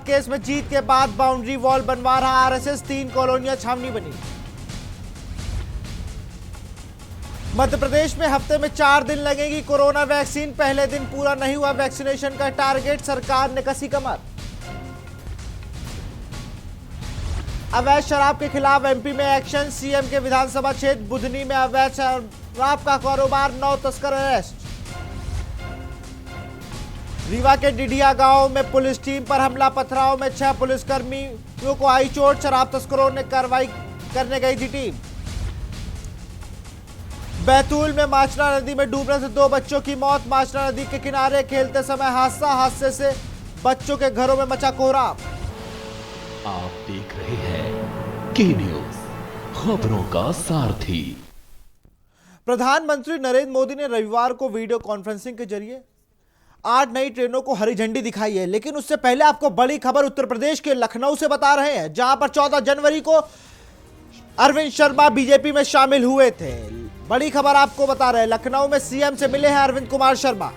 Case में जीत के बाद बाउंड्री वॉल बनवा रहा आरएसएस, 3 कॉलोनियां छावनी बनी। मध्य प्रदेश में हफ्ते में 4 दिन लगेगी कोरोना वैक्सीन, पहले दिन पूरा नहीं हुआ वैक्सीनेशन का टारगेट, सरकार ने कसी कमर। अवैध शराब के खिलाफ एमपी में एक्शन, सीएम के विधानसभा क्षेत्र बुधनी में अवैध शराब का कारोबार, 9 तस्कर अरेस्ट। रीवा के डिडिया गांव में पुलिस टीम पर हमला, पथराव में 6 पुलिसकर्मियों को आई चोट, शराब तस्करों ने कार्रवाई करने गई थी टीम। बैतूल में माचना नदी में डूबने से 2 बच्चों की मौत, माचना नदी के किनारे खेलते समय हादसे से बच्चों के घरों में मचा कोहराम। आप देख रहे हैं के न्यूज, खबरों का सारथी। प्रधानमंत्री नरेंद्र मोदी ने रविवार को वीडियो कॉन्फ्रेंसिंग के जरिए 8 नई ट्रेनों को हरी झंडी दिखाई है, लेकिन उससे पहले आपको बड़ी खबर उत्तर प्रदेश के लखनऊ से बता रहे हैं, जहां पर 14 जनवरी को अरविंद शर्मा बीजेपी में शामिल हुए थे। बड़ी खबर आपको बता रहे हैं, लखनऊ में सीएम से मिले हैं अरविंद कुमार शर्मा।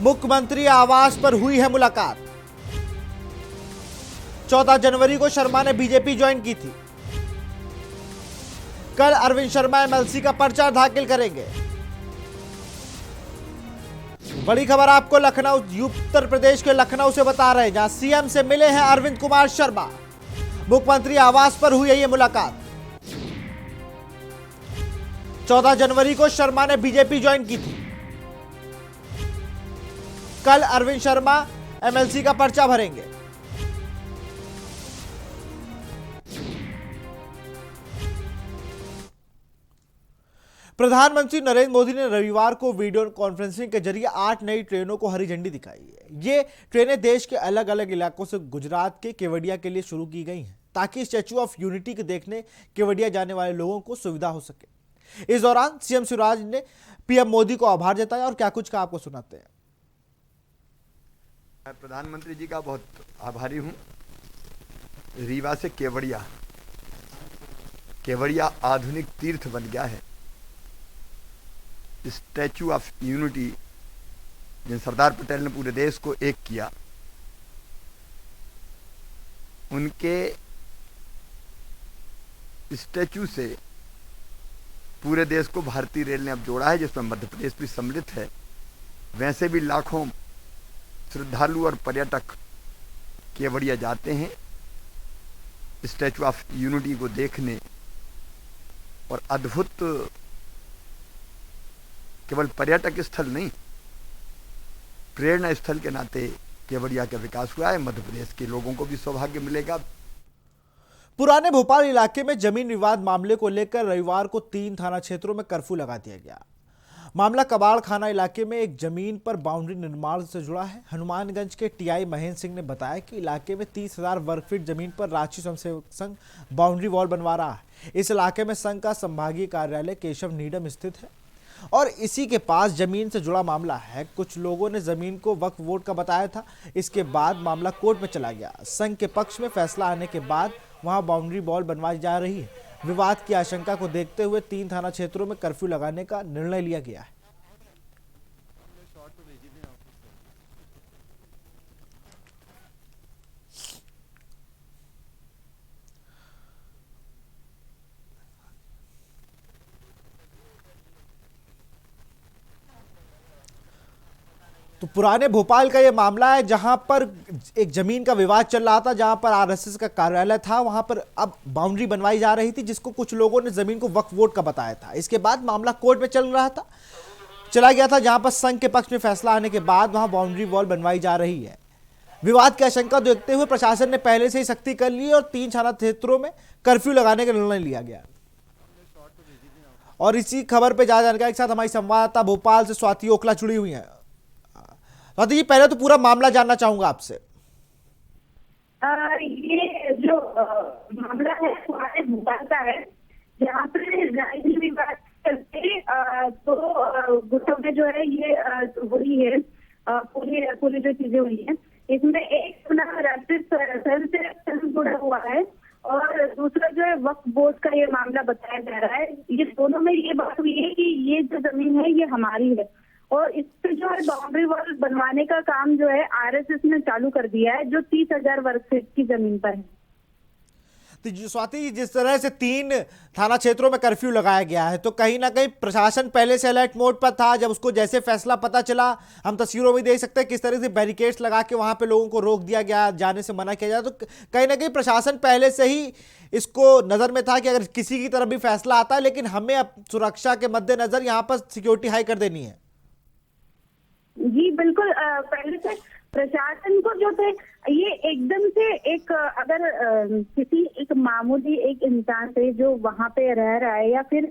मुख्यमंत्री आवास पर हुई है मुलाकात। 14 जनवरी को शर्मा ने बीजेपी ज्वाइन की थी। कल अरविंद शर्मा एमएलसी का पर्चा दाखिल करेंगे। बड़ी खबर आपको लखनऊ उत्तर प्रदेश के लखनऊ से बता रहे हैं, जहां सीएम से मिले हैं अरविंद कुमार शर्मा। मुख्यमंत्री आवास पर हुई है ये मुलाकात। 14 जनवरी को शर्मा ने बीजेपी ज्वाइन की थी। कल अरविंद शर्मा एमएलसी का पर्चा भरेंगे। प्रधानमंत्री नरेंद्र मोदी ने रविवार को वीडियो कॉन्फ्रेंसिंग के जरिए 8 नई ट्रेनों को हरी झंडी दिखाई है। ये ट्रेनें देश के अलग अलग इलाकों से गुजरात के केवड़िया के लिए शुरू की गई हैं, ताकि स्टैच्यू ऑफ यूनिटी के देखने केवड़िया जाने वाले लोगों को सुविधा हो सके। इस दौरान सीएम शिवराज ने पीएम मोदी को आभार जताया और क्या कुछ कहा, आपको सुनाते हैं। मैं प्रधानमंत्री जी का बहुत आभारी हूं। रीवा से केवड़िया आधुनिक तीर्थ बन गया है। स्टैच्यू ऑफ यूनिटी जिन सरदार पटेल ने पूरे देश को एक किया, उनके स्टैच्यू से पूरे देश को भारतीय रेल ने अब जोड़ा है, जिसमें मध्य प्रदेश भी सम्मिलित है। वैसे भी लाखों श्रद्धालु और पर्यटक केवड़िया जाते हैं स्टैच्यू ऑफ यूनिटी को देखने, और अद्भुत केवल पर्यटक स्थल नहीं, प्रेरणा स्थल के नाते केवड़िया का विकास हुआ है। मध्य प्रदेश के लोगों को भी सौभाग्य मिलेगा। पुराने भोपाल इलाके में जमीन विवाद मामले को लेकर रविवार को 3 थाना क्षेत्रों में कर्फ्यू लगा दिया गया। मामला कबाड़ खाना इलाके में एक जमीन पर बाउंड्री निर्माण से जुड़ा है। हनुमानगंज के टीआई महेंद्र सिंह ने बताया कि इलाके में 30,000 वर्ग फीट जमीन पर राष्ट्रीय स्वयंसेवक संघ बाउंड्री वॉल बनवा रहा है। इस इलाके में संघ का संभागीय कार्यालय केशव नीडम स्थित है और इसी के पास जमीन से जुड़ा मामला है। कुछ लोगों ने जमीन को वक्फ बोर्ड का बताया था। इसके बाद मामला कोर्ट में चला गया। संघ के पक्ष में फैसला आने के बाद वहां बाउंड्री वॉल बनवाई जा रही है। विवाद की आशंका को देखते हुए 3 थाना क्षेत्रों में कर्फ्यू लगाने का निर्णय लिया गया है। तो पुराने भोपाल का यह मामला है, जहां पर एक जमीन का विवाद चल रहा था, जहां पर आरएसएस का कार्यालय था। वहां पर अब बाउंड्री बनवाई जा रही थी, जिसको कुछ लोगों ने जमीन को वक्फ बोर्ड का बताया था। इसके बाद मामला कोर्ट में चला गया था, जहां पर संघ के पक्ष में फैसला आने के बाद वहां बाउंड्री वॉल बनवाई जा रही है। विवाद की आशंका देखते हुए प्रशासन ने पहले से ही सख्ती कर ली और 3 थाना क्षेत्रों में कर्फ्यू लगाने का निर्णय लिया गया। और इसी खबर पर ज्यादा जानकारी के साथ हमारी संवाददाता भोपाल से स्वाति ओखला जुड़ी हुई है। स्वाति जी, पहले तो पूरा मामला जानना चाहूंगा आपसे। ये जो मामला है पुराने भोपाल का है, जहाँ पे जमीन विवाद चलते तो गुस्सा में जो है ये हुई है, पूरी जो चीजें हुई है, इसमें एक अपना राष्ट्रीय स्वयंसेवक जुड़ा हुआ है और दूसरा जो है वक्फ बोर्ड का ये मामला बताया जा रहा है। ये दोनों में ये बात हुई है कि ये जो जमीन है ये हमारी है और इस पे जो है बाउंड्री वॉल बनवाने का काम जो है आरएसएस ने चालू कर दिया है, जो 30,000 वर्ग फीट की जमीन पर है। तो स्वाति जी, जिस तरह से 3 थाना क्षेत्रों में कर्फ्यू लगाया गया है, तो कहीं ना कहीं प्रशासन पहले से अलर्ट मोड पर था। जब उसको जैसे फैसला पता चला, हम तस्वीरों में देख सकते हैं किस तरह से बैरिकेड्स लगा के वहां पे लोगों को रोक दिया गया, जाने से मना किया जाए। तो कहीं ना कहीं प्रशासन पहले से ही इसको नजर में था कि अगर किसी की तरफ भी फैसला आता है, लेकिन हमें अब सुरक्षा के मद्देनजर यहाँ पर सिक्योरिटी हाई कर देनी है। जी बिल्कुल, पहले से प्रशासन को जो थे ये एकदम से एक अगर किसी एक मामूली एक इंसान से जो वहां पे रह रहा है या फिर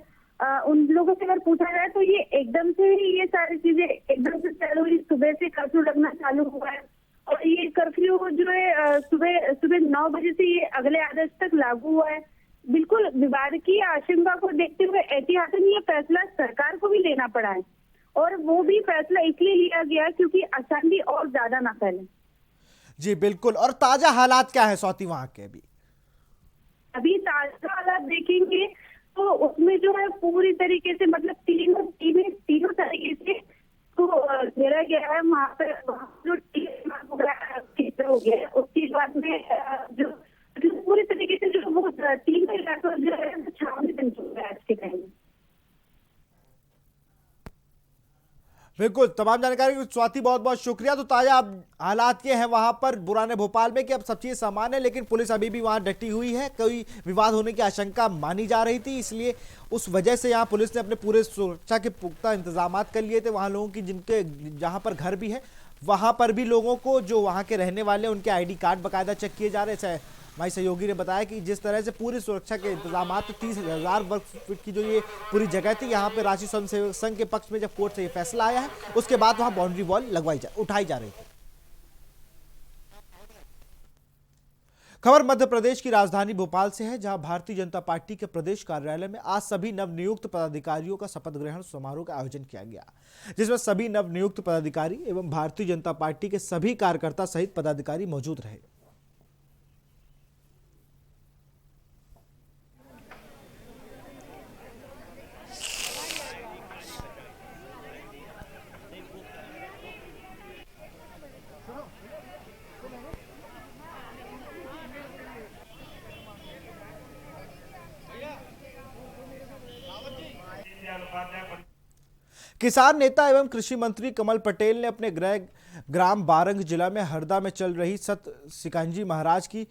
उन लोगों से अगर पूछा जाए तो ये एकदम से ही ये सारी चीजें एकदम से चालू हुई। सुबह से कर्फ्यू लगना चालू हुआ है और ये कर्फ्यू जो है सुबह 9 बजे से ये अगले आदेश तक लागू हुआ है। बिल्कुल विवाद की आशंका को देखते हुए एहतियातन ये फैसला सरकार को भी लेना पड़ा है, और वो भी फैसला इसलिए लिया गया क्योंकि अशांति और ज्यादा ना फैले। जी बिल्कुल। और ताजा हालात क्या है स्वाति वहां के? अभी ताजा हालात देखेंगे तो उसमें जो है पूरी तरीके से मतलब तीनों तरीके से तो घेरा गया है। वहाँ पे जो क्षेत्र हो गया है उसके बाद में जो पूरी तरीके से जो वो 3 इलाकों जो है छावनी बन चुका है आज के टाइम में। बिल्कुल, तमाम जानकारी के लिए स्वाति बहुत बहुत शुक्रिया। तो ताजा अब हालात ये हैं वहां पर पुराने भोपाल में कि अब सब चीज़ सामान्य है, लेकिन पुलिस अभी भी वहां डटी हुई है। कोई विवाद होने की आशंका मानी जा रही थी, इसलिए उस वजह से यहां पुलिस ने अपने पूरे सुरक्षा के पुख्ता इंतजाम कर लिए थे। वहां लोगों की जिनके जहां पर घर भी है वहां पर भी लोगों को जो वहां के रहने वाले उनके ID कार्ड बाकायदा चेक किए जा रहे हैं। हमारे सहयोगी ने बताया कि जिस तरह से पूरी सुरक्षा के इंतजाम, 30,000 वर्ग फीट की जो ये पूरी जगह थी, यहाँ पे राष्ट्रीय स्वयंसेवक संघ के पक्ष में जब कोर्ट से ये फैसला आया है उसके बाद वहां बाउंड्री वॉल उठाई जा रही थी। खबर मध्य प्रदेश की राजधानी भोपाल से है, जहां भारतीय जनता पार्टी के प्रदेश कार्यालय में आज सभी नवनियुक्त पदाधिकारियों का शपथ ग्रहण समारोह का आयोजन किया गया, जिसमें सभी नवनियुक्त पदाधिकारी एवं भारतीय जनता पार्टी के सभी कार्यकर्ता सहित पदाधिकारी मौजूद रहे। किसान नेता एवं कृषि मंत्री कमल पटेल ने अपने गृह ग्राम बारंग जिला में हरदा में चल रही सत सिकांजी महाराज की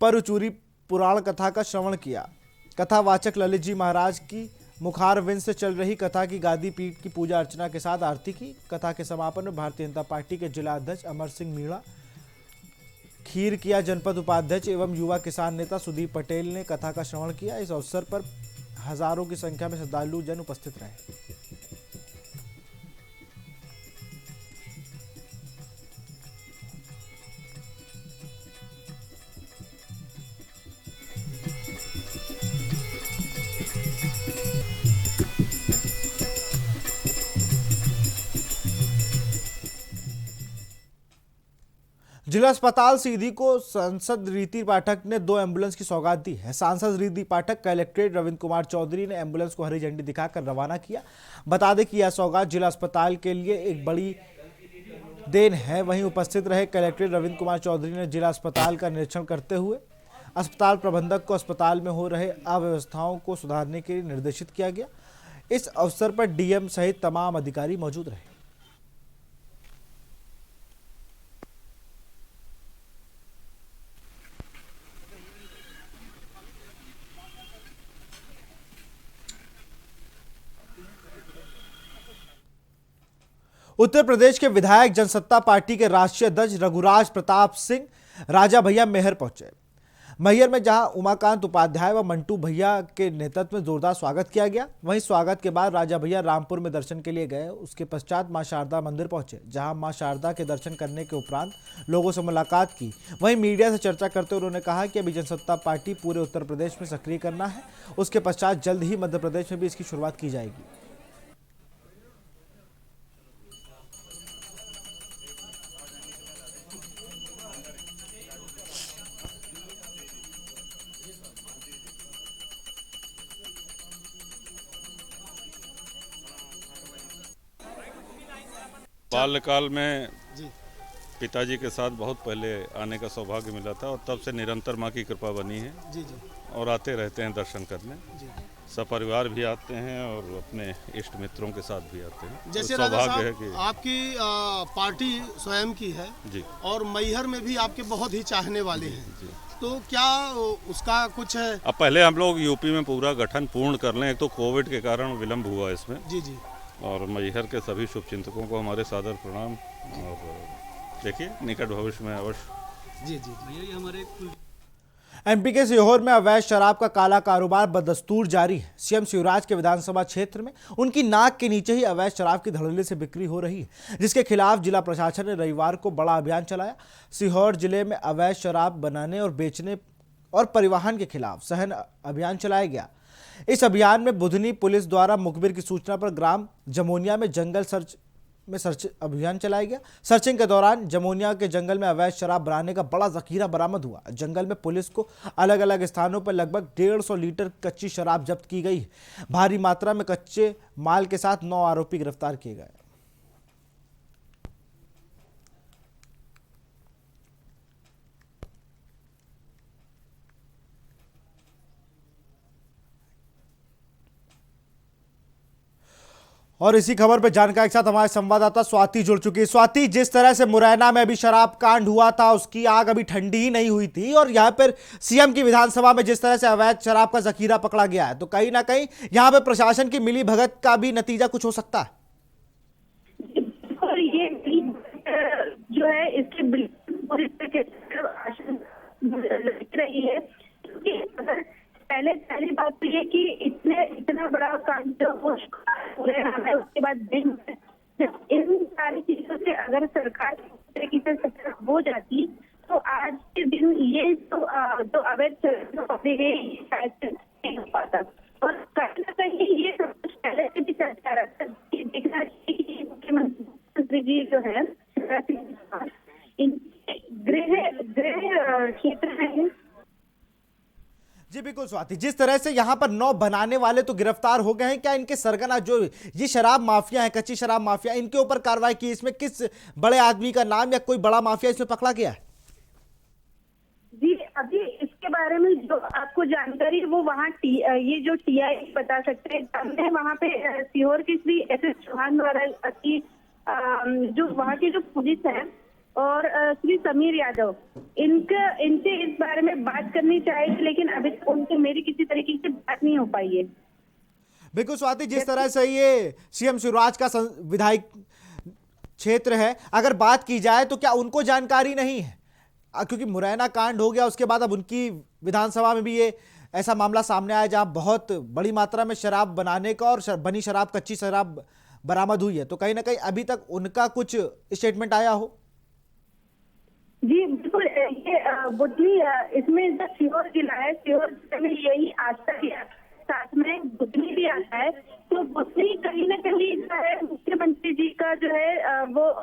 परचूरी पुराण कथा का श्रवण किया। कथावाचक ललित जी महाराज की मुखारविंद से चल रही कथा की गादी पीठ की पूजा अर्चना के साथ आरती की। कथा के समापन में भारतीय जनता पार्टी के जिला अध्यक्ष अमर सिंह मीणा, खीर किया जनपद उपाध्यक्ष एवं युवा किसान नेता सुदीप पटेल ने कथा का श्रवण किया। इस अवसर पर हजारों की संख्या में श्रद्धालु जन उपस्थित रहे। जिला अस्पताल सीधी को सांसद रीति पाठक ने 2 एम्बुलेंस की सौगात दी है। सांसद रीति पाठक कलेक्ट्रेट रविंद्र कुमार चौधरी ने एम्बुलेंस को हरी झंडी दिखाकर रवाना किया। बता दें कि यह सौगात जिला अस्पताल के लिए एक बड़ी देन है। वहीं उपस्थित रहे कलेक्ट्रेट रविंद्र कुमार चौधरी ने जिला अस्पताल का निरीक्षण करते हुए अस्पताल प्रबंधक को अस्पताल में हो रहे अव्यवस्थाओं को सुधारने के लिए निर्देशित किया गया। इस अवसर पर डीएम सहित तमाम अधिकारी मौजूद रहे। उत्तर प्रदेश के विधायक जनसत्ता पार्टी के राष्ट्रीय अध्यक्ष रघुराज प्रताप सिंह राजा भैया मैहर पहुंचे। मैहर में जहां उमाकांत उपाध्याय व मंटू भैया के नेतृत्व में जोरदार स्वागत किया गया। वहीं स्वागत के बाद राजा भैया रामपुर में दर्शन के लिए गए। उसके पश्चात मां शारदा मंदिर पहुंचे, जहां मां शारदा के दर्शन करने के उपरांत लोगों से मुलाकात की। वहीं मीडिया से चर्चा करते हुए उन्होंने कहा कि अभी जनसत्ता पार्टी पूरे उत्तर प्रदेश में सक्रिय करना है, उसके पश्चात जल्द ही मध्य प्रदेश में भी इसकी शुरुआत की जाएगी। बाल्यकाल में पिताजी के साथ बहुत पहले आने का सौभाग्य मिला था और तब से निरंतर माँ की कृपा बनी है। जी जी और आते रहते हैं दर्शन करने। जी। सपरिवार भी आते हैं और अपने इष्ट मित्रों के साथ भी आते हैं। जैसे तो राजा सौभाग्य है साहब कि आपकी पार्टी स्वयं की है जी और मैहर में भी आपके बहुत ही चाहने वाले हैं, जी। तो क्या उसका कुछ है? अब पहले हम लोग यूपी में पूरा गठन पूर्ण कर लें। एक तो कोविड के कारण विलम्ब हुआ इसमें। जी जी। और मैहर के सभी शुभचिंतकों को हमारे सादर प्रणाम। और देखिए निकट भविष्य में अवश्य। जी जी जी। यही हमारे एमपी के सीहोर में अवैध शराब का काला कारोबार बदस्तूर जारी है। सीएम शिवराज के विधानसभा क्षेत्र में उनकी नाक के नीचे ही अवैध शराब की धड़ल्ले से बिक्री हो रही है, जिसके खिलाफ जिला प्रशासन ने रविवार को बड़ा अभियान चलाया। सीहोर जिले में अवैध शराब बनाने और बेचने और परिवहन के खिलाफ सघन अभियान चलाया गया। इस अभियान में बुधनी पुलिस द्वारा मुखबिर की सूचना पर ग्राम जमोनिया में जंगल सर्च अभियान चलाया गया। सर्चिंग के दौरान जमोनिया के जंगल में अवैध शराब बनाने का बड़ा जखीरा बरामद हुआ। जंगल में पुलिस को अलग अलग स्थानों पर लगभग 150 लीटर कच्ची शराब जब्त की गई। भारी मात्रा में कच्चे माल के साथ 9 आरोपी गिरफ्तार किए गए। और इसी खबर पर जानकारी के साथ हमारे संवाददाता स्वाति जुड़ चुकी है। स्वाति, जिस तरह से मुरैना में अभी शराब कांड हुआ था, उसकी आग अभी ठंडी ही नहीं हुई थी, और यहाँ पर सीएम की विधानसभा में जिस तरह से अवैध शराब का जखीरा पकड़ा गया है, तो कहीं ना कहीं यहाँ पे प्रशासन की मिली भगत का भी नतीजा कुछ हो सकता है। और ये जो है इसके बिल्कुल रही है, क्योंकि अगर पहली बात तो ये कि इतना बड़ा काम जो हो है, उसके बाद दिन इन सारी चीजों से अगर सरकार तरीके से सतर्क हो जाती तो आज के दिन ये जो अवैध नहीं हो पाता। और कहीं ना कहीं ये सब कुछ पहले से भी चलता रहता है। देखना चाहिए कि मुख्यमंत्री जी जो है गृह क्षेत्र में। जी बिल्कुल स्वाति, जिस तरह से यहाँ पर 9 बनाने वाले तो गिरफ्तार हो गए हैं, क्या इनके सरगना जो ये शराब माफिया है, कच्ची शराब माफिया, इनके ऊपर कार्रवाई की? इसमें किस बड़े आदमी का नाम या कोई बड़ा माफिया इसमें पकड़ा गया है? जी अभी इसके बारे में जो आपको जानकारी वो वहाँ ये जो टीआई बता सकते हैं। हमने वहाँ पे सीहोर के श्री एस चौहान द्वारा की जो वहाँ की जो पुलिस है और श्री समीर यादव, इनसे इस बारे में बात करनी चाहिए, लेकिन अभी तक उनसे मेरी किसी तरीके से बात नहीं हो पाई है। बिल्कुल स्वाति, जिस तरह से ये सीएम शिवराज का विधायक क्षेत्र है, अगर बात की जाए तो क्या उनको जानकारी नहीं है? क्योंकि मुरैना कांड हो गया, उसके बाद अब उनकी विधानसभा में भी ये ऐसा मामला सामने आया जहां बहुत बड़ी मात्रा में शराब बनाने का और बनी शराब, कच्ची शराब बरामद हुई है, तो कहीं ना कहीं अभी तक उनका कुछ स्टेटमेंट आया हो? जी बिल्कुल, ये बुद्धि इसमें जो सीहोर जिला है, सीहोर जिले में यही आस्था है, साथ में बुद्धि भी आता है। तो बुद्धि कहीं ना कहीं जो है मुख्यमंत्री जी का जो है वो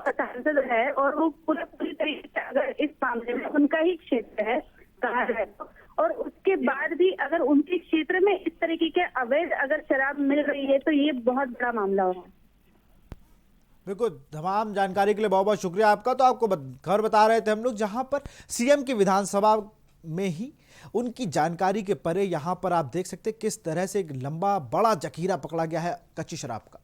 सांसद है, और वो पूरी तरीके से अगर इस मामले में उनका ही क्षेत्र है कहा जाए तो, और उसके बाद भी अगर उनके क्षेत्र में इस तरीके के अवैध अगर शराब मिल रही है तो ये बहुत बड़ा मामला होगा। बिल्कुल, तमाम जानकारी के लिए बहुत बहुत शुक्रिया आपका। तो आपको खबर बता रहे थे हम लोग, जहां पर सीएम की विधानसभा में ही उनकी जानकारी के परे यहां पर आप देख सकते हैं किस तरह से एक लंबा बड़ा जखीरा पकड़ा गया है कच्ची शराब का।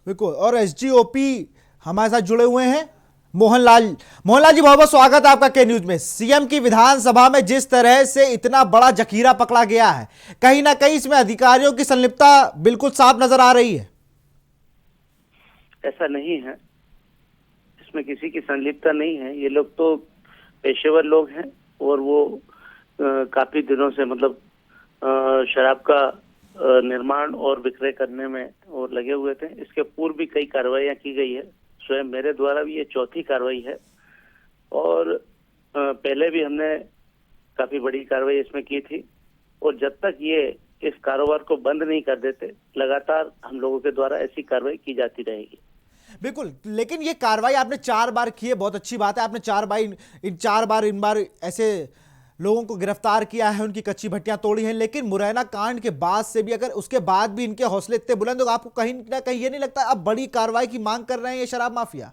बिल्कुल, और एसडीओपी हमारे साथ जुड़े हुए हैं मोहनलाल जी, बहुत बहुत स्वागत है आपका के न्यूज में। सीएम की विधानसभा में जिस तरह से इतना बड़ा जखीरा पकड़ा गया है, कहीं ना कहीं इसमें अधिकारियों की संलिप्तता बिल्कुल साफ नजर आ रही है। ऐसा नहीं है, इसमें किसी की संलिप्तता नहीं है। ये लोग तो पेशेवर लोग हैं और वो काफी दिनों से मतलब शराब का निर्माण और विक्रय करने में और लगे हुए थे। इसके पूर्व भी कई कार्रवाइयां की गई है, स्वयं मेरे द्वारा भी ये चौथी कार्रवाई है, और पहले भी हमने काफी बड़ी कार्रवाई इसमें की थी। और जब तक ये इस कारोबार को बंद नहीं कर देते, लगातार हम लोगों के द्वारा ऐसी कार्रवाई की जाती रहेगी। बिल्कुल, लेकिन ये कार्रवाई आपने 4 बार की है, बहुत अच्छी बात है। आपने 4 बार ऐसे लोगों को गिरफ्तार किया है, उनकी कच्ची भट्टियां तोड़ी हैं, लेकिन मुरैना कांड के बाद से भी, अगर उसके बाद भी इनके हौसले इतने बुलंद हो, आपको कहीं ना कहीं ये नहीं लगता अब बड़ी कार्रवाई की मांग कर रहे हैं ये शराब माफिया?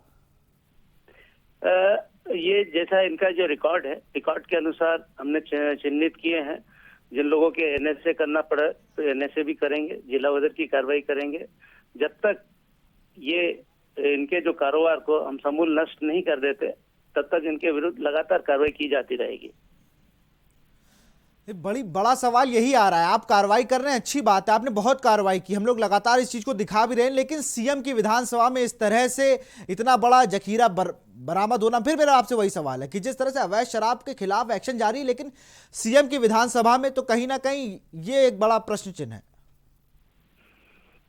ये जैसा इनका जो रिकॉर्ड है, रिकॉर्ड के अनुसार हमने चिन्हित किए हैं। जिन लोगों के एनएसए करना पड़े तो एनएसए भी करेंगे, जिला वजर की कार्रवाई करेंगे। जब तक ये इनके जो कारोबार को हम समूल नष्ट नहीं कर देते, तब तक इनके विरुद्ध लगातार कार्रवाई की जाती रहेगी। बड़ा सवाल यही आ रहा है, आप कार्रवाई कर रहे हैं, अच्छी बात है, आपने बहुत कार्रवाई की, हम लोग लगातार इस चीज को दिखा भी रहे हैं, लेकिन सीएम की विधानसभा में इस तरह से इतना बड़ा जखीरा बरामद होना, फिर मेरा आपसे वही सवाल है कि जिस तरह से अवैध शराब के खिलाफ एक्शन जारी है, लेकिन सीएम की विधानसभा में तो कहीं ना कहीं ये एक बड़ा प्रश्न चिन्ह है।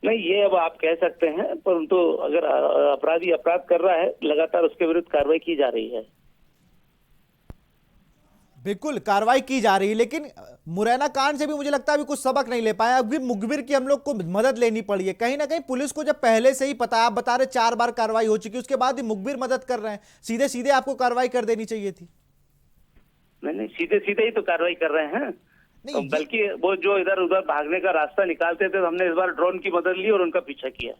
नहीं, ये अब आप कह सकते हैं, परंतु अगर अपराधी अपराध कर रहा है, लगातार उसके विरुद्ध कार्रवाई की जा रही है। बिल्कुल कार्रवाई की जा रही है, लेकिन मुरैना कांड से भी मुझे लगता है अभी कुछ सबक नहीं ले पाया। अभी मुखबिर की हम लोग को मदद लेनी पड़ी है। कहीं ना कहीं पुलिस को जब पहले से ही पता है, आप बता रहे 4 बार कार्रवाई हो चुकी है, उसके बाद भी मुखबिर मदद कर रहे हैं, सीधे सीधे आपको कार्रवाई कर देनी चाहिए थी। नहीं, सीधे सीधे ही तो कार्रवाई कर रहे हैं। नहीं, तो बल्कि वो जो इधर उधर भागने का रास्ता निकालते थे, तो हमने इस बार ड्रोन की मदद ली और उनका पीछा किया।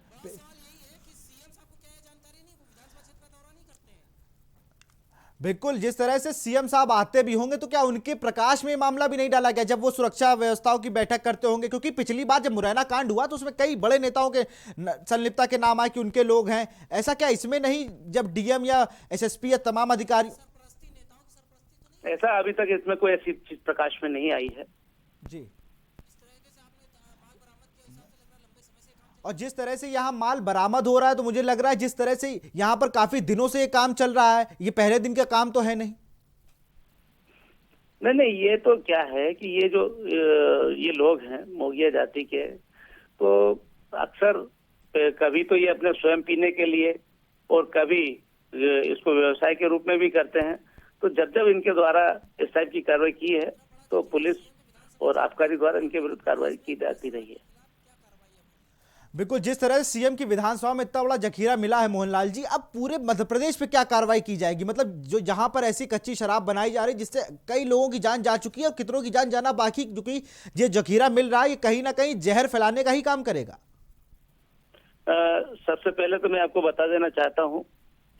बिल्कुल, जिस तरह से सीएम साहब आते भी होंगे तो क्या उनके प्रकाश में मामला भी नहीं डाला गया जब वो सुरक्षा व्यवस्थाओं की बैठक करते होंगे? क्योंकि पिछली बार जब मुरैना कांड हुआ तो उसमें कई बड़े नेताओं के संलिप्तता के नाम आए कि उनके लोग हैं, ऐसा क्या इसमें नहीं, जब डीएम या एसएसपी या तमाम अधिकारी? ऐसा अभी तक इसमें कोई ऐसी चीज प्रकाश में नहीं आई है जी। और जिस तरह से यहाँ माल बरामद हो रहा है तो मुझे लग रहा है जिस तरह से यहाँ पर काफी दिनों से ये काम चल रहा है, ये पहले दिन का काम तो है नहीं। नहीं, ये तो क्या है कि ये जो ये लोग हैं मोगिया जाति के, तो अक्सर कभी तो ये अपने स्वयं पीने के लिए और कभी इसको व्यवसाय के रूप में भी करते हैं। तो जब जब इनके द्वारा इस टाइप की कार्रवाई की है तो पुलिस और आबकारी द्वारा इनके विरुद्ध कार्रवाई की जाती रही है। बिल्कुल, जिस तरह से सीएम की विधानसभा में इतना बड़ा जखीरा मिला है मोहनलाल जी, अब पूरे मध्य प्रदेश पे क्या कार्रवाई की जाएगी? मतलब जो जहां पर ऐसी कच्ची शराब बनाई जा रही है जिससे कई लोगों की जान जा चुकी है और कितनों की जान जाना बाकी, क्योंकि ये जखीरा मिल रहा है ये कहीं ना कहीं जहर फैलाने का ही काम करेगा। सबसे पहले तो मैं आपको बता देना चाहता हूँ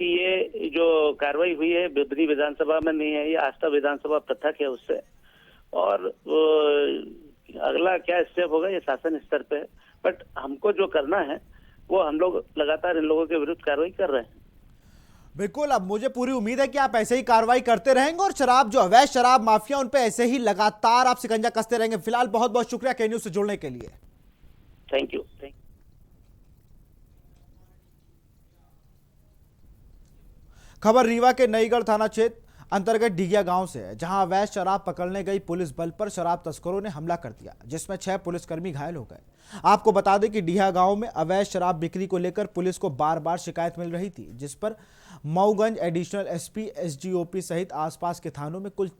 कि ये जो कार्रवाई हुई है बिबनी विधानसभा में नहीं है, ये आस्था विधानसभा पृथक है उससे, और अगला क्या स्टेप होगा ये शासन स्तर पे है। बट हमको जो करना है वो हम लोग लगातार इन लोगों के विरुद्ध कार्रवाई कर रहे हैं। बिल्कुल, अब मुझे पूरी उम्मीद है कि आप ऐसे ही कार्रवाई करते रहेंगे और शराब जो अवैध शराब माफिया उन पे ऐसे ही लगातार आप शिकंजा कसते रहेंगे। फिलहाल बहुत बहुत शुक्रिया के न्यूज़ से जुड़ने के लिए। Thank you. खबर रीवा के नईगढ़ थाना क्षेत्र अंतर्गत डिगिया गांव से है, जहां अवैध शराब पकड़ने गई पुलिस बल पर शराब तस्करों ने हमला कर दिया, जिसमें 6 पुलिसकर्मी घायल हो गए। आपको बता दें कि डिगिया गांव में अवैध शराब बिक्री को लेकर पुलिस को बार बार शिकायत मिल रही थी, जिस पर मऊगंज एडिशनल एसपी, एसडीओपी सहित आसपास के थानों में कुल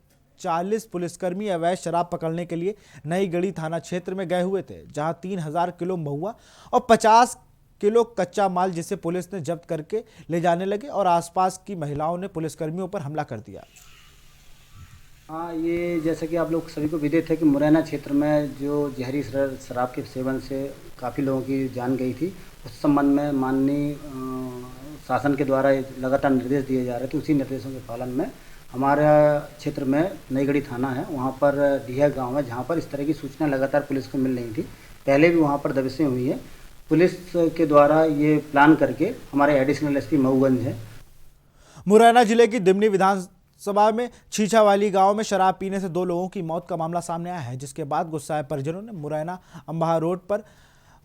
40 पुलिसकर्मी अवैध शराब पकड़ने के लिए नईगढ़ी थाना क्षेत्र में गए हुए थे, जहां 3000 किलो महुआ और 50 किलो कच्चा माल जिसे पुलिस ने जब्त करके ले जाने लगे और आसपास की महिलाओं ने पुलिसकर्मियों पर हमला कर दिया। हाँ, ये जैसा कि आप लोग सभी को विदित है कि मुरैना क्षेत्र में जो जहरी शराब के सेवन से काफ़ी लोगों की जान गई थी, उस संबंध में माननीय शासन के द्वारा लगातार निर्देश दिए जा रहे थे। उसी निर्देशों के पालन में हमारे क्षेत्र में नईगढ़ी थाना है, वहाँ पर डिहिया गाँव है, जहाँ पर इस तरह की सूचना लगातार पुलिस को मिल रही थी। पहले भी वहाँ पर दबिशें हुई है। पुलिस के द्वारा ये प्लान करके हमारे एडिशनल एसपी मऊगंज है। मुरैना जिले की दिमनी विधानसभा में छीछावाली गांव में शराब पीने से 2 लोगों की मौत का मामला सामने आया है, जिसके बाद गुस्साए परिजनों ने मुरैना अंबाहा रोड पर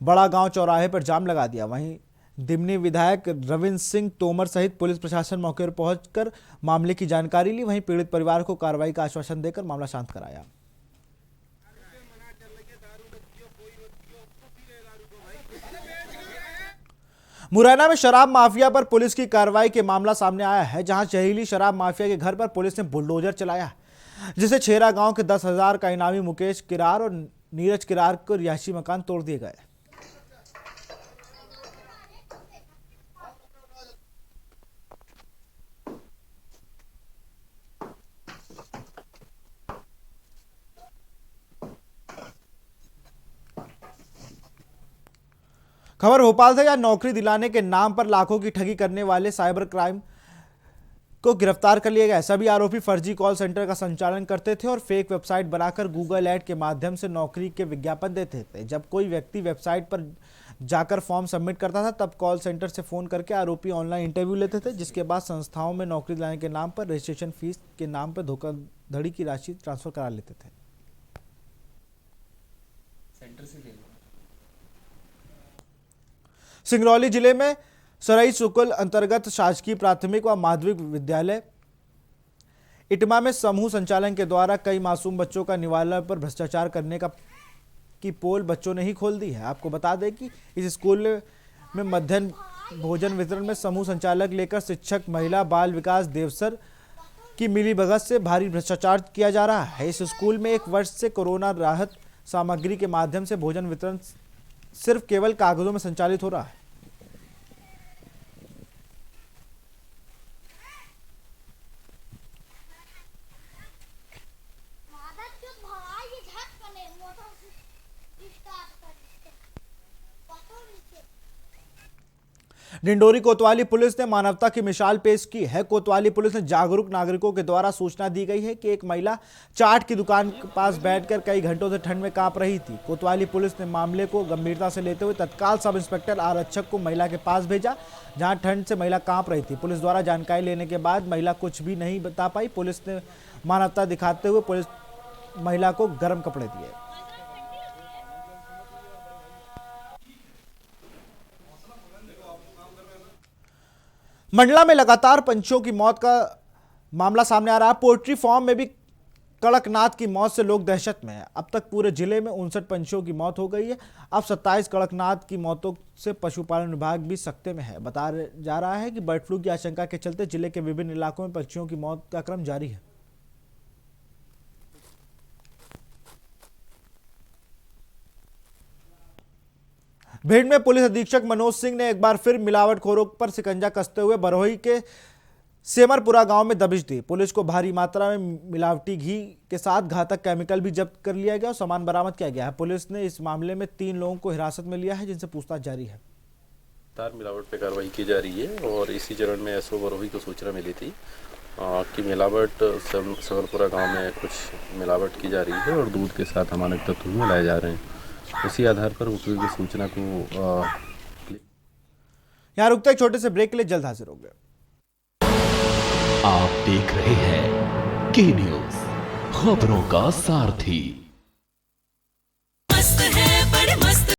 बड़ा गांव चौराहे पर जाम लगा दिया। वहीं दिमनी विधायक रविंद्र सिंह तोमर सहित पुलिस प्रशासन मौके पर पहुंचकर मामले की जानकारी ली। वहीं पीड़ित परिवार को कार्रवाई का आश्वासन देकर मामला शांत कराया। मुरैना में शराब माफिया पर पुलिस की कार्रवाई के मामला सामने आया है, जहां जहरीली शराब माफिया के घर पर पुलिस ने बुलडोजर चलाया। जिसे छेरा गांव के 10,000 का इनामी मुकेश किरार और नीरज किरार को रिहायशी मकान तोड़ दिए गए। खबर भोपाल से, जहां नौकरी दिलाने के नाम पर लाखों की ठगी करने वाले साइबर क्राइम को गिरफ्तार कर लिया गया। सभी आरोपी फर्जी कॉल सेंटर का संचालन करते थे और फेक वेबसाइट बनाकर गूगल ऐड के माध्यम से नौकरी के विज्ञापन देते थे। जब कोई व्यक्ति वेबसाइट पर जाकर फॉर्म सबमिट करता था, तब कॉल सेंटर से फोन करके आरोपी ऑनलाइन इंटरव्यू लेते थे, जिसके बाद संस्थाओं में नौकरी दिलाने के नाम पर रजिस्ट्रेशन फीस के नाम पर धोखाधड़ी की राशि ट्रांसफर करा लेते थे। सिंगरौली जिले में सराई सुकुल अंतर्गत शासकीय प्राथमिक व माध्यमिक विद्यालय इटमा में समूह संचालन के द्वारा कई मासूम बच्चों का निवाला पर भ्रष्टाचार करने की पोल बच्चों ने ही खोल दी है। आपको बता दें कि इस स्कूल में मध्याह्न भोजन वितरण में समूह संचालक लेकर शिक्षक महिला बाल विकास देवसर की मिलीभगत से भारी भ्रष्टाचार किया जा रहा है। इस स्कूल में 1 वर्ष से कोरोना राहत सामग्री के माध्यम से भोजन वितरण सिर्फ केवल कागजों में संचालित हो रहा है। डिंडोरी कोतवाली पुलिस ने मानवता की मिसाल पेश की है। कोतवाली पुलिस ने जागरूक नागरिकों के द्वारा सूचना दी गई है कि एक महिला चाट की दुकान के पास बैठकर कई घंटों से ठंड में कांप रही थी। कोतवाली पुलिस ने मामले को गंभीरता से लेते हुए तत्काल सब इंस्पेक्टर आरक्षक को महिला के पास भेजा, जहां ठंड से महिला कांप रही थी। पुलिस द्वारा जानकारी लेने के बाद महिला कुछ भी नहीं बता पाई। पुलिस ने मानवता दिखाते हुए पुलिस महिला को गर्म कपड़े दिए। मंडला में लगातार पंछियों की मौत का मामला सामने आ रहा है। पोल्ट्री फार्म में भी कड़कनाथ की मौत से लोग दहशत में हैं। अब तक पूरे जिले में 59 पंछियों की मौत हो गई है। अब 27 कड़कनाथ की मौतों से पशुपालन विभाग भी सख्ते में है। बताया जा रहा है कि बर्ड फ्लू की आशंका के चलते जिले के विभिन्न इलाकों में पंछियों की मौत का क्रम जारी है। भिंड में पुलिस अधीक्षक मनोज सिंह ने एक बार फिर मिलावटखोरों पर शिकंजा कसते हुए बरोही के सेमरपुरा गांव में दबिश दी। पुलिस को भारी मात्रा में मिलावटी घी के साथ घातक केमिकल भी जब्त कर लिया गया और सामान बरामद किया गया है। पुलिस ने इस मामले में 3 लोगों को हिरासत में लिया है, जिनसे पूछताछ जारी है। मिलावट पे कार्रवाई की जा रही है और इसी चरण में एसओ बरोही को सूचना मिली थी कि मिलावट सेमरपुरा गाँव में कुछ मिलावट की जा रही है और दूध के साथ अमानक तत्व मिलाए जा रहे हैं। उसी आधार पर उपयुक्त सूचना को यहाँ रुकते एक छोटे से ब्रेक के लिए जल्द हाजिर होंगे। आप देख रहे हैं के न्यूज़, खबरों का सारथी।